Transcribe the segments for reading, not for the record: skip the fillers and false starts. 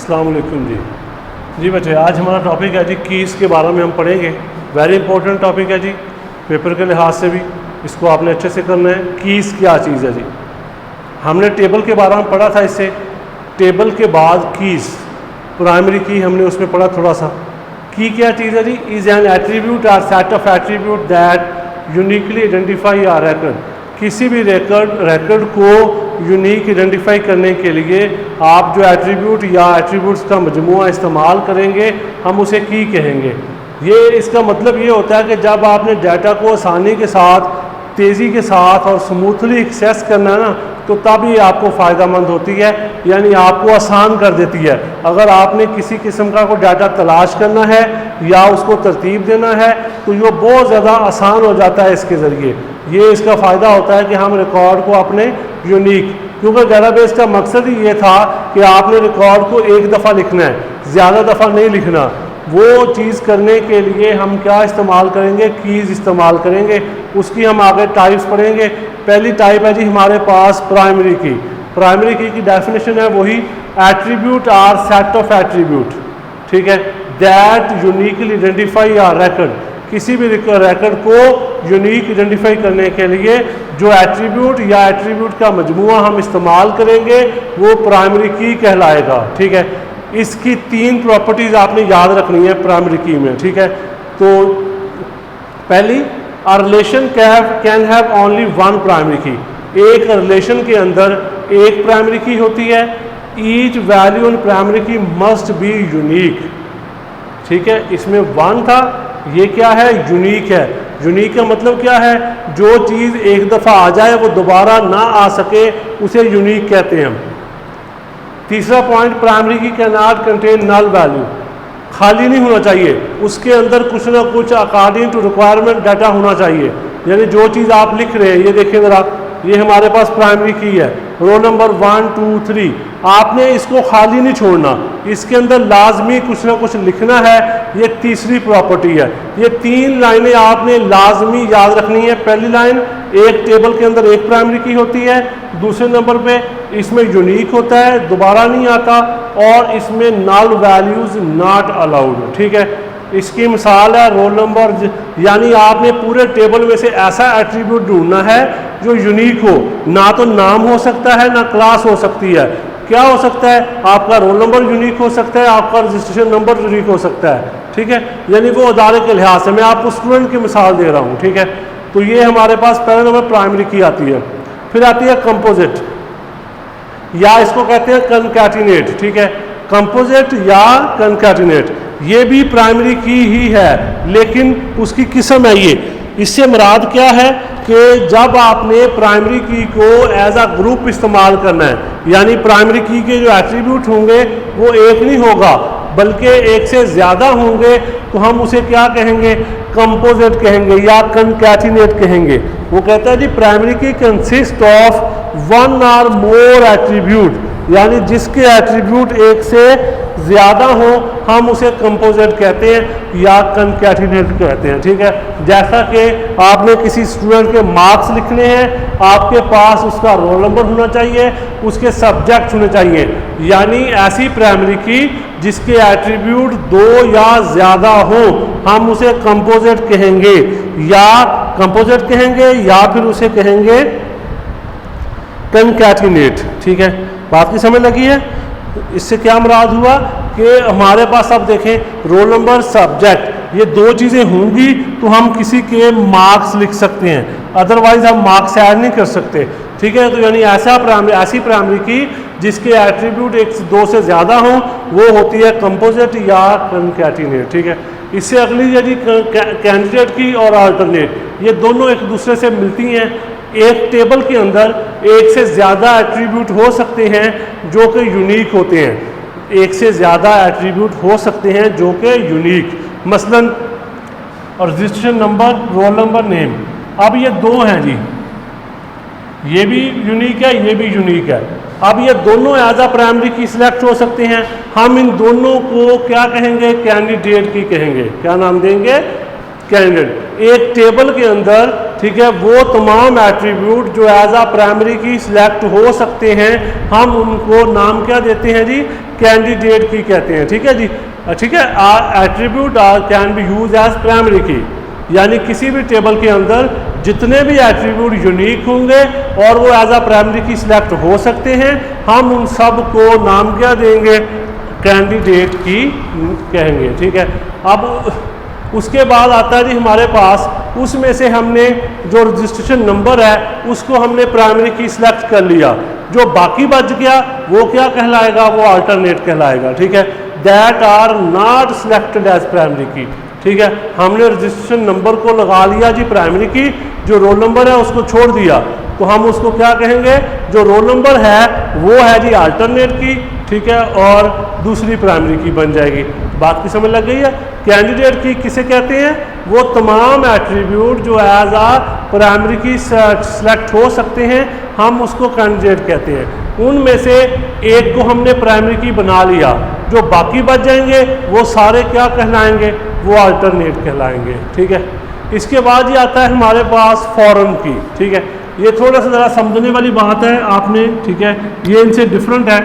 अस्सलाम वालेकुम जी बच्चे, आज हमारा टॉपिक है जी कीज़ के बारे में हम पढ़ेंगे। वेरी इंपॉर्टेंट टॉपिक है जी, पेपर के लिहाज से भी इसको आपने अच्छे से करना है। कीज़ क्या चीज़ है जी? हमने टेबल के बारे में पढ़ा था, इससे टेबल के बाद कीज़, प्राइमरी की हमने उसमें पढ़ा थोड़ा सा। की क्या चीज़ है जी? Is an attribute or set of attribute that uniquely identify are record. किसी भी रिकॉर्ड को यूनिक आइडेंटिफाई करने के लिए आप जो एट्रीब्यूट या एट्रीब्यूट्स का मजमूआ इस्तेमाल करेंगे, हम उसे की कहेंगे। ये इसका मतलब ये होता है कि जब आपने डाटा को आसानी के साथ, तेज़ी के साथ और स्मूथली एक्सेस करना है ना, तो तब ये आपको फ़ायदेमंद होती है, यानी आपको आसान कर देती है। अगर आपने किसी किस्म का कोई डाटा तलाश करना है या उसको तरतीब देना है तो ये बहुत ज़्यादा आसान हो जाता है इसके ज़रिए। ये इसका फ़ायदा होता है कि हम रिकॉर्ड को अपने यूनिक, क्योंकि डेटाबेस का मकसद ही ये था कि आपने रिकॉर्ड को एक दफ़ा लिखना है, ज़्यादा दफ़ा नहीं लिखना। वो चीज़ करने के लिए हम क्या इस्तेमाल करेंगे? कीज़ इस्तेमाल करेंगे। उसकी हम आगे टाइप्स पढ़ेंगे। पहली टाइप है जी हमारे पास प्राइमरी की। प्राइमरी की डेफिनेशन है वही, attribute or set of attribute, ठीक है, that uniquely identify are record. किसी भी रिकॉर्ड को यूनिक आइडेंटिफाई करने के लिए जो एट्रीब्यूट या एट्रीब्यूट का मजमूआ हम इस्तेमाल करेंगे वो प्राइमरी की कहलाएगा, ठीक है। इसकी 3 प्रॉपर्टीज़ आपने याद रखनी है प्राइमरी की में, ठीक है। तो पहली, a relation can have only one primary की। एक रिलेशन के अंदर एक प्राइमरी की होती है। ईच वैल्यू इन प्राइमरी की मस्ट बी यूनिक, ठीक है। इसमें 1 था, ये क्या है? यूनिक है। यूनिक का मतलब क्या है? जो चीज़ एक दफ़ा आ जाए वो दोबारा ना आ सके उसे यूनिक कहते हैं हम। तीसरा point, primary key can not contain null value. खाली नहीं होना चाहिए, उसके अंदर कुछ ना कुछ अकॉर्डिंग टू रिक्वायरमेंट डाटा होना चाहिए। यानी जो चीज़ आप लिख रहे हैं, ये देखिए ज़रा, ये हमारे पास प्राइमरी की है, रोल नंबर 1 2 3। आपने इसको खाली नहीं छोड़ना, इसके अंदर लाजमी कुछ ना कुछ लिखना है। ये तीसरी प्रॉपर्टी है। ये 3 लाइनें आपने लाजमी याद रखनी है। पहली लाइन, एक टेबल के अंदर एक प्राइमरी की होती है। दूसरे नंबर पे इसमें यूनिक होता है, दोबारा नहीं आता, और इसमें नल वैल्यूज नॉट अलाउड, ठीक है। इसकी मिसाल है रोल नंबर, यानी आपने पूरे टेबल में से ऐसा एट्रीब्यूट ढूंढना है जो यूनिक हो। ना तो नाम हो सकता है, ना क्लास हो सकती है। क्या हो सकता है? आपका रोल नंबर यूनिक हो सकता है, आपका रजिस्ट्रेशन नंबर यूनिक हो सकता है, ठीक है। यानी वो अदारे के लिहाज से, मैं आपको स्टूडेंट की मिसाल दे रहा हूँ, ठीक है। तो ये हमारे पास पहले नंबर प्राइमरी की आती है। फिर आती है कंपोजिट, या इसको कहते हैं कनकैटिनेट, ठीक है। कंपोजिट या कनकैटिनेट, ये भी प्राइमरी की ही है, लेकिन उसकी किस्म है ये। इससे मुराद क्या है कि जब आपने प्राइमरी की को एज अ ग्रुप इस्तेमाल करना है, यानी प्राइमरी की के जो एट्रीब्यूट होंगे वो एक नहीं होगा बल्कि एक से ज़्यादा होंगे, तो हम उसे क्या कहेंगे? कंपोजिट कहेंगे या कनकैटिनेट कहेंगे। वो कहता है जी प्राइमरी की कंसिस्ट ऑफ 1 और मोर एट्रीब्यूट, यानी जिसके एट्रीब्यूट एक से ज़्यादा हो हम उसे कंपोजिट कहते हैं या कनकैटिनेट कहते हैं, ठीक है। जैसा कि आपने किसी स्टूडेंट के मार्क्स लिखने हैं, आपके पास उसका रोल नंबर होना चाहिए, उसके सब्जेक्ट होने चाहिए, यानी ऐसी प्राइमरी की जिसके एट्रीब्यूट 2 या ज़्यादा हो हम उसे कंपोजिट कहेंगे, या फिर उसे कहेंगे कनकैटिनेट, ठीक है। बात की समझ लगी है? इससे क्या मुराद हुआ कि हमारे पास, अब देखें, रोल नंबर, सब्जेक्ट, ये 2 चीज़ें होंगी तो हम किसी के मार्क्स लिख सकते हैं, अदरवाइज हम मार्क्स ऐड नहीं कर सकते, ठीक है। तो यानी ऐसी प्राइमरी की जिसके एट्रीब्यूट 2 से ज़्यादा हों वो होती है कंपोजिट या कनकैटिनेट, ठीक है। इससे अगली यदि कैंडिडेट की और अल्टरनेट, ये दोनों एक दूसरे से मिलती हैं। एक टेबल के अंदर एक से ज़्यादा एट्रीब्यूट हो सकते हैं जो कि यूनिक होते हैं। एक से ज़्यादा एट्रीब्यूट हो सकते हैं जो कि यूनिक, मसलन registration number, roll number, name. अब ये 2 हैं जी, ये भी यूनिक है, ये भी यूनिक है। अब ये दोनों एज अ प्राइमरी की सिलेक्ट हो सकते हैं। हम इन दोनों को क्या कहेंगे? कैंडिडेट की कहेंगे। क्या नाम देंगे? कैंडिडेट। एक टेबल के अंदर, ठीक है, वो तमाम एट्रीब्यूट जो एज आ प्राइमरी की सिलेक्ट हो सकते हैं, हम उनको नाम क्या देते हैं जी, कैंडिडेट की कहते हैं। ठीक है जी, ठीक है, attribute can be use as primary key, यानी किसी भी टेबल के अंदर जितने भी एट्रीब्यूट यूनिक होंगे और वो एज आ प्राइमरी की सिलेक्ट हो सकते हैं, हम उन सब को नाम क्या देंगे, कैंडिडेट की कहेंगे। ठीक है, अब उसके बाद आता है जी हमारे पास, उसमें से हमने जो रजिस्ट्रेशन नंबर है उसको हमने प्राइमरी की सिलेक्ट कर लिया, जो बाकी बच गया वो क्या कहलाएगा, वो अल्टरनेट कहलाएगा। ठीक है, that are not selected as primary key. ठीक है, हमने रजिस्ट्रेशन नंबर को लगा लिया जी प्राइमरी की, जो रोल नंबर है उसको छोड़ दिया, तो हम उसको क्या कहेंगे, जो रोल नंबर है वो है जी अल्टरनेट की। ठीक है, और दूसरी प्राइमरी की बन जाएगी। बात की समझ लग गई है। कैंडिडेट की किसे कहते हैं, वो तमाम एट्रीब्यूट जो एज आ प्राइमरी की सेलेक्ट हो सकते हैं, हम उसको कैंडिडेट कहते हैं। उनमें से एक को हमने प्राइमरी की बना लिया, जो बाकी बच जाएंगे वो सारे क्या कहलाएंगे, वो अल्टरनेट कहलाएंगे। ठीक है, इसके बाद ये आता है हमारे पास फॉरेन की। ठीक है, ये थोड़ा सा ज़रा समझने वाली बात है आपने। ठीक है, ये इनसे डिफरेंट है।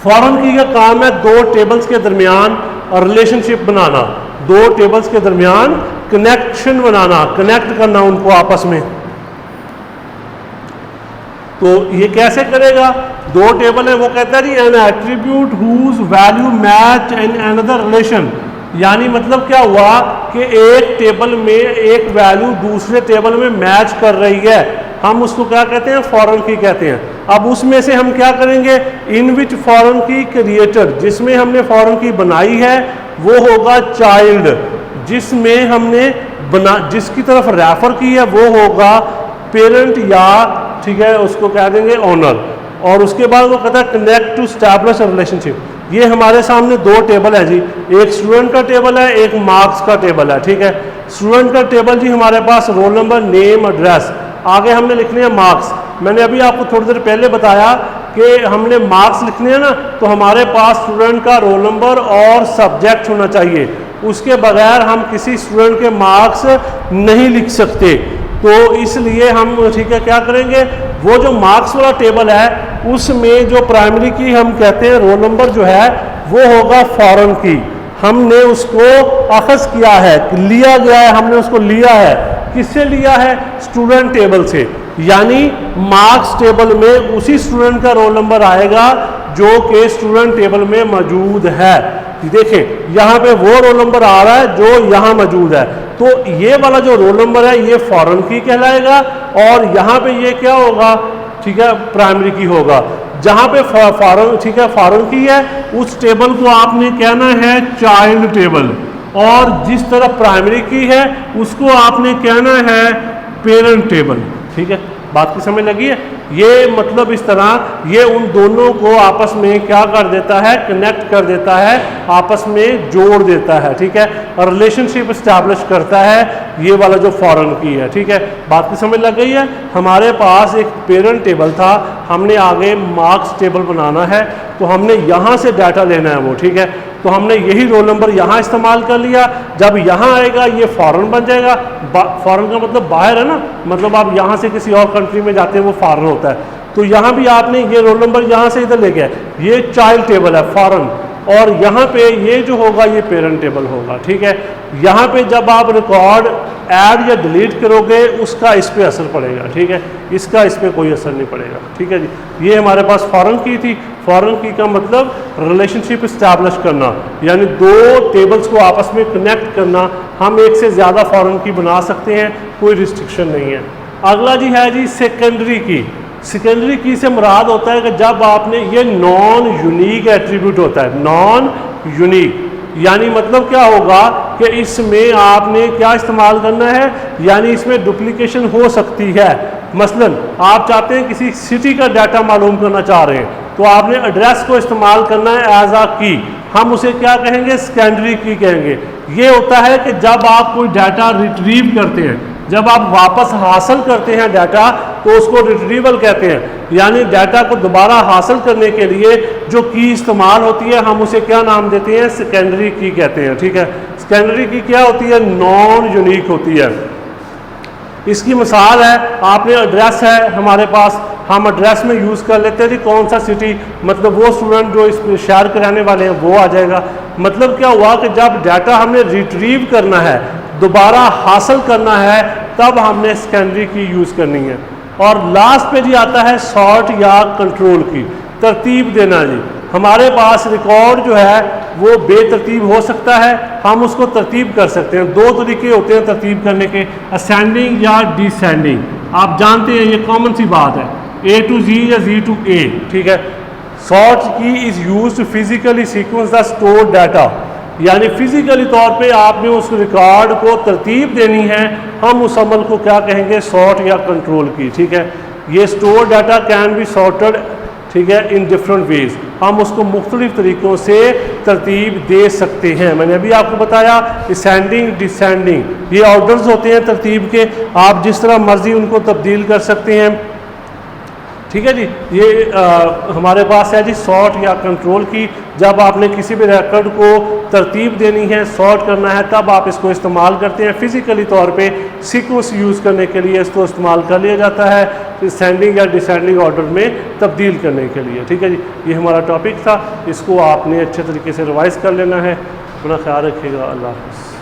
फॉरेन की का काम है दो टेबल्स के दरमियान रिलेशनशिप बनाना, दो टेबल्स के दरमियान कनेक्शन बनाना, कनेक्ट करना उनको आपस में। तो ये कैसे करेगा, दो टेबल है, वो कहता है जी an attribute whose value match in another relation, यानी मतलब क्या हुआ कि एक टेबल में एक वैल्यू दूसरे टेबल में मैच कर रही है, हम उसको क्या कहते हैं, फॉरेन की कहते हैं। अब उसमें से हम क्या करेंगे, इन विच फॉरेन की क्रिएटर, जिसमें हमने फॉरेन की बनाई है वो होगा चाइल्ड, जिसमें हमने जिसकी तरफ रेफर की है वो होगा पेरेंट या, ठीक है, उसको कह देंगे ओनर। और उसके बाद वो कहता है कनेक्ट टू एस्टैब्लिश रिलेशनशिप। ये हमारे सामने दो टेबल है जी, एक स्टूडेंट का टेबल है, एक मार्क्स का टेबल है। ठीक है, स्टूडेंट का टेबल जी हमारे पास रोल नंबर, नेम, एड्रेस, आगे हमने लिखने हैं मार्क्स। मैंने अभी आपको थोड़ी देर पहले बताया कि हमने मार्क्स लिखने हैं ना, तो हमारे पास स्टूडेंट का रोल नंबर और सब्जेक्ट होना चाहिए, उसके बगैर हम किसी स्टूडेंट के मार्क्स नहीं लिख सकते। तो इसलिए हम, ठीक है, क्या करेंगे, वो जो मार्क्स वाला टेबल है उसमें जो प्राइमरी की हम कहते हैं रोल नंबर जो है वो होगा फॉरेन की, हमने उसको अखज़ किया है, लिया गया है, हमने उसको लिया है, किससे लिया है, स्टूडेंट टेबल से, यानी मार्क्स टेबल में उसी स्टूडेंट का रोल नंबर आएगा जो कि स्टूडेंट टेबल में मौजूद है। देखें यहाँ पे वो रोल नंबर आ रहा है जो यहाँ मौजूद है, तो ये वाला जो रोल नंबर है ये फॉरेन की कहलाएगा, और यहाँ पे ये क्या होगा, ठीक है, प्राइमरी की होगा। जहाँ पे फॉरेन, ठीक है, फॉरेन की है उस टेबल को आपने कहना है चाइल्ड टेबल, और जिस तरफ प्राइमरी की है उसको आपने कहना है पेरेंट टेबल। ठीक है, बात की समझ लगी है। ये मतलब इस तरह ये उन दोनों को आपस में क्या कर देता है, कनेक्ट कर देता है, आपस में जोड़ देता है। ठीक है, और रिलेशनशिप इस्टेब्लिश करता है, ये वाला जो फॉरेन की है। ठीक है, बात की समझ लग गई है। हमारे पास एक पेरेंट टेबल था, हमने आगे मार्क्स टेबल बनाना है, तो हमने यहाँ से डाटा लेना है वो। ठीक है, तो हमने यही रोल नंबर यहाँ इस्तेमाल कर लिया, जब यहाँ आएगा ये फॉरेन बन जाएगा। फॉरेन का मतलब बाहर है ना, मतलब आप यहाँ से किसी और कंट्री में जाते हैं वो फॉरेन होता है, तो यहाँ भी आपने ये रोल नंबर यहाँ से इधर ले गया, ये चाइल्ड टेबल है फॉरेन, और यहाँ पे ये जो होगा ये पेरेंट टेबल होगा। ठीक है, यहाँ पे जब आप रिकॉर्ड ऐड या डिलीट करोगे उसका इस पे असर पड़ेगा। ठीक है, इसका इस पे कोई असर नहीं पड़ेगा। ठीक है जी, ये हमारे पास फॉरेन की थी। फॉरेन की का मतलब रिलेशनशिप इस्टेब्लिश करना, यानी दो टेबल्स को आपस में कनेक्ट करना। हम एक से ज़्यादा फॉरेन की बना सकते हैं, कोई रिस्ट्रिक्शन नहीं है। अगला जी है जी सेकेंडरी की। सेकेंडरी की से मुराद होता है कि जब आपने, ये नॉन यूनिक एट्रीब्यूट होता है, नॉन यूनिक, यानी मतलब क्या होगा कि इसमें आपने क्या इस्तेमाल करना है, यानी इसमें डुप्लीकेशन हो सकती है। मसलन आप चाहते हैं किसी सिटी का डाटा मालूम करना चाह रहे हैं, तो आपने एड्रेस को इस्तेमाल करना है एज आ की, हम उसे क्या कहेंगे, सेकेंडरी की कहेंगे। ये होता है कि जब आप कोई डाटा रिट्रीव करते हैं, जब आप वापस हासिल करते हैं डाटा तो उसको रिट्रीवल कहते हैं, यानी डाटा को दोबारा हासिल करने के लिए जो की इस्तेमाल होती है हम उसे क्या नाम देते हैं, सेकेंडरी की कहते हैं। ठीक है, सेकेंडरी की क्या होती है, नॉन यूनिक होती है। इसकी मिसाल है, आपने एड्रेस है हमारे पास, हम एड्रेस में यूज़ कर लेते हैं जी कौन सा सिटी, मतलब वो स्टूडेंट जो इस शहर के रहने वाले हैं वो आ जाएगा। मतलब क्या हुआ कि जब डाटा हमने रिट्रीव करना है, दोबारा हासिल करना है, तब हमने सेकेंडरी की यूज़ करनी है। और लास्ट पे जी आता है सॉर्ट या कंट्रोल की, तरतीब देना जी। हमारे पास रिकॉर्ड जो है वो बेतरतीब हो सकता है, हम उसको तरतीब कर सकते हैं। दो तरीके होते हैं तरतीब करने के, असेंडिंग या डिसेंडिंग। आप जानते हैं ये कॉमन सी बात है, A to Z या Z to A। ठीक है, sort key is use to physically sequence the stored data, यानी फिजिकली तौर पे आपने उस रिकॉर्ड को तरतीब देनी है, हम उस अमल को क्या कहेंगे, सॉर्ट या कंट्रोल की। ठीक है, ये store data can be sorted, ठीक है, इन डिफरेंट वेज, हम उसको मुख्तलिफ तरीक़ों से तरतीब दे सकते हैं। मैंने अभी आपको बताया असेंडिंग डिसेंडिंग, ये ऑर्डर्स होते हैं तरतीब के, आप जिस तरह मर्जी उनको तब्दील कर सकते हैं। ठीक है जी, ये हमारे पास है जी सॉर्ट या कंट्रोल की। जब आपने किसी भी रिकॉर्ड को तरतीब देनी है, सॉर्ट करना है, तब आप इसको इस्तेमाल करते हैं। फिजिकली तौर पे सीक्वेंस यूज़ करने के लिए इसको इस्तेमाल कर लिया जाता है, असेंडिंग या डिसेंडिंग ऑर्डर में तब्दील करने के लिए। ठीक है जी, ये हमारा टॉपिक था, इसको आपने अच्छे तरीके से रिवाइज़ कर लेना है। अपना ख्याल रखिएगा, अल्लाह हाफ़िज़।